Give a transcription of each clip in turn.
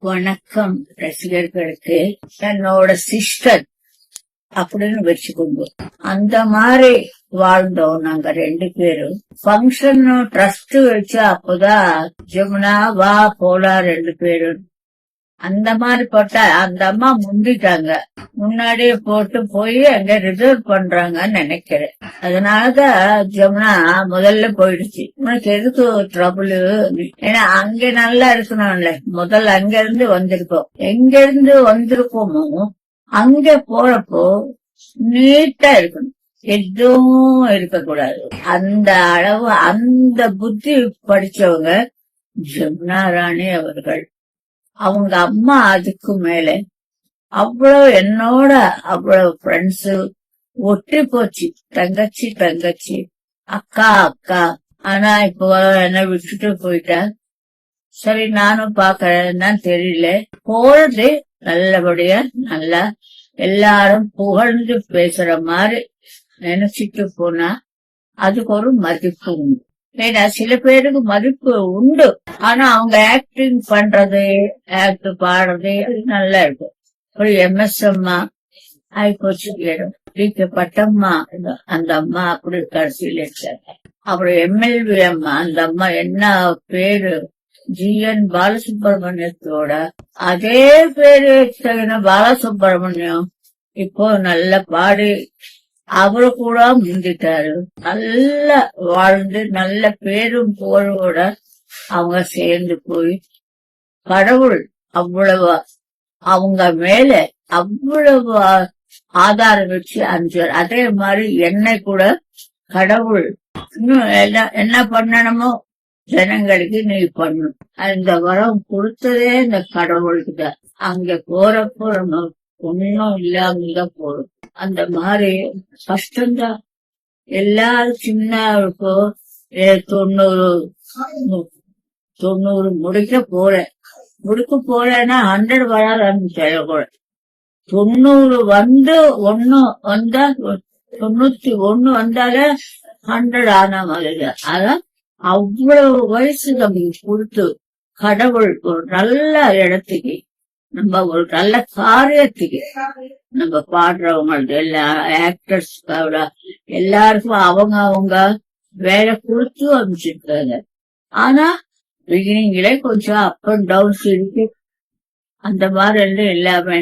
வணக்கம் ரசிகர்களுக்கு. என்னோட சிஸ்டர் அப்படின்னு வச்சுக்கோங்க. அந்த மாதிரி வாழ்ந்தோம் நாங்க 2 பேரும். ஃபங்க்ஷன் ட்ரஸ்ட் வச்சு அப்போதான் ஜமுனா வா போலாம் 2 பேரும். அந்த மாதிரி போட்டா அந்த அம்மா முந்திட்டாங்க. முன்னாடியே போட்டு போய் அங்க ரிசர்வ் பண்றாங்கன்னு நினைக்கிறேன். அதனாலதான் ஜமுனா முதல்ல போயிடுச்சு. உனக்கு எதுக்கு ட்ரபுள்? ஏன்னா அங்க நல்லா இருக்கணும்ல. முதல்ல அங்க இருந்து வந்திருக்கோம். எங்க இருந்து வந்திருக்கோமோ அங்க போறப்போ நீட்டா இருக்கணும், எதுவும் இருக்கக்கூடாது. அந்த அளவு அந்த புத்தி படிச்சவங்க ஜமுனா ராணி அவர்கள். அவங்க அம்மா அதுக்கு மேல அவ்வளவு என்னோட அவ்வளவு ஃப்ரெண்ட்ஸு ஒட்டி போச்சு. தங்கச்சி அக்கா அக்கா. ஆனா இப்போ என்ன விட்டுட்டு போயிட்டா. சரி நானும் பாக்கறேன்னா தெரியல. போறது நல்லபடியா நல்லா எல்லாரும் புகழ்ந்து பேசுற மாதிரி நினைச்சிட்டு போனா அதுக்கு ஒரு மதிப்பு உண்டு. ஏன்னா சில பேருக்கு மதிப்பு உண்டு, ஆனா அவங்க ஆக்டிங் பண்றது, ஆக்ட் பாடுறது அது நல்லா இருக்கும். ஒரு MS அம்மா ஆயிப்போச்சு. பட்டம்மா அந்த அம்மா அப்படி கடைசியில் இருக்காங்க. அப்புறம் MLV அம்மா, அந்த அம்மா என்ன பேரு, GN பாலசுப்ரமணியத்தோட அதே பேரு பாலசுப்ரமணியம். இப்போ நல்ல பாடி அவரு கூட முந்திட்டாரு. நல்ல வாழ்ந்து நல்ல பேரும் புகழோட அவங்க சேர்ந்து போய் கடவுள் அவ்வளவு அவங்க மேல அவ்வளவு ஆதாரம் வச்சு அஞ்சார். அதே மாதிரி என்னை கூட கடவுள் இன்னும் என்ன பண்ணணுமோ ஜனங்களுக்கு நீ பண்ணணும், அந்த வரம் கொடுத்ததே இந்த கடவுளுக்கு தான். அங்க போறப்போ நம்ம ஒன்னும் இல்லாமதான் போறோம். அந்த மாதிரி கஷ்டம்தான். எல்லாரும் சின்ன இருக்கோ 90 முடிக்க போறேன்னா 100 வராதுன்னு சொல்லக்கூட. 90 வந்து 1 வந்தா 91 வந்தாலே 100 ஆன மாதிரி. அதான் அவ்வளவு வயசு நமக்கு கொடுத்து கடவுள் ஒரு நல்ல இடத்துக்கு, நம்ம ஒரு நல்ல காரியத்துக்கு, நம்ம பாடுறவங்க எல்லா ஆக்டர்ஸ் எல்லாருக்கும் அவங்க வேலை கொடுத்து அமைச்சிருக்காங்க. ஆனா பிகினிங்ல கொஞ்சம் அப் அண்ட் டவுன்ஸ் இருக்கு. அந்த மாதிரி எல்லாம் எல்லாமே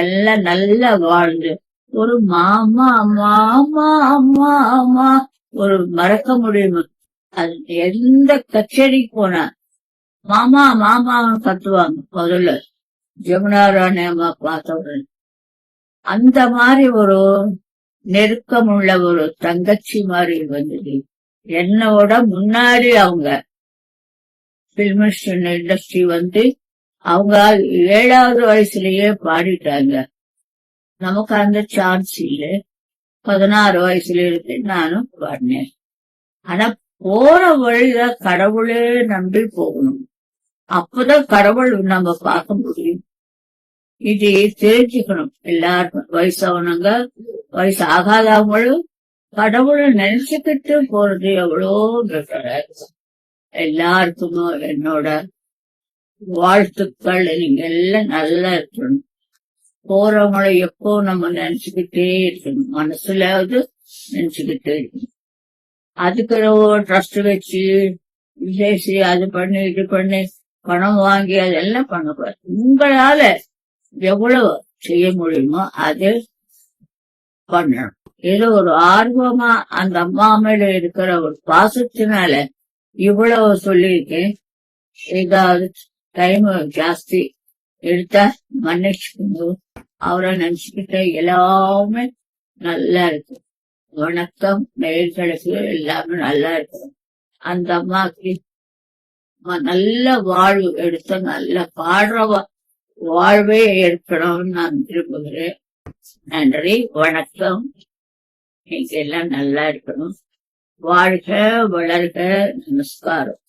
எல்லாம் நல்லா வாழ்ந்து ஒரு மாமா மாமா அம்மா அம்மா ஒரு மறக்க முடியுமா? அது எந்த கச்சேரிக்கு போனா மாமா மாமா கத்துவாங்க முதல்ல ஜமுனா ராணி அம்மா பார்த்தவுடன். அந்த மாதிரி ஒரு நெருக்கமுள்ள ஒரு தங்கச்சி மாதிரி வந்தது. என்னோட முன்னாடி அவங்க பிலிம் இண்டஸ்ட்ரி வந்து அவங்க 7வது வயசுலயே பாடிட்டாங்க. நமக்கு அந்த சான்ஸ் இல்ல. 16 வயசுல இருக்கு நானும் பாடினேன். ஆனா போற வழிதான் கடவுளே நம்பி போகணும். அப்பதான் கடவுள் நம்ம பார்க்க முடியும். இது தெரிஞ்சுக்கணும் எல்லாருக்கும். வயசானவங்க வயசு ஆகாதவங்களும் கடவுளை நினைச்சுக்கிட்டு போறது எவ்வளோ பெட்டரா இருக்கும். எல்லாருக்குமோ என்னோட வாழ்த்துக்கள். நீங்க எல்லாம் நல்லா இருக்கணும். போறவங்களை எப்போ நம்ம நினைச்சுக்கிட்டே இருக்கணும், மனசுலாவது நினைச்சுக்கிட்டே இருக்கணும். அதுக்கு ட்ரஸ்ட் வச்சு விசேஷி அது பண்ணி இது பண்ணி பணம் வாங்கி அதெல்லாம் பண்ணக்கூடாது. உங்களால எவ்வளவு செய்ய முடியுமோ அது பண்ணணும். ஏதோ ஒரு ஆர்வமா அந்த அம்மா மேல இருக்கிற ஒரு பாசத்தினால இவ்வளவு சொல்லியிருக்கேன். ஏதாவது டைம் ஜாஸ்தி எடுத்தா மன்னிச்சுக்கோங்க. அவரை நினைச்சுக்கிட்ட எல்லாமே நல்லா இருக்கு. வணக்கம் நேயர்களுக்கு எல்லாமே நல்லா இருக்கும். அந்த அம்மாக்கு நல்ல வாழ்வு எடுத்த நல்ல பாடுற வாழ்வே இருக்கணும்னு நான் விரும்புகிறேன். நன்றி, வணக்கம். நீங்க எல்லாம் நல்லா இருக்கணும். வாழ்க வளர்க. நமஸ்காரம்.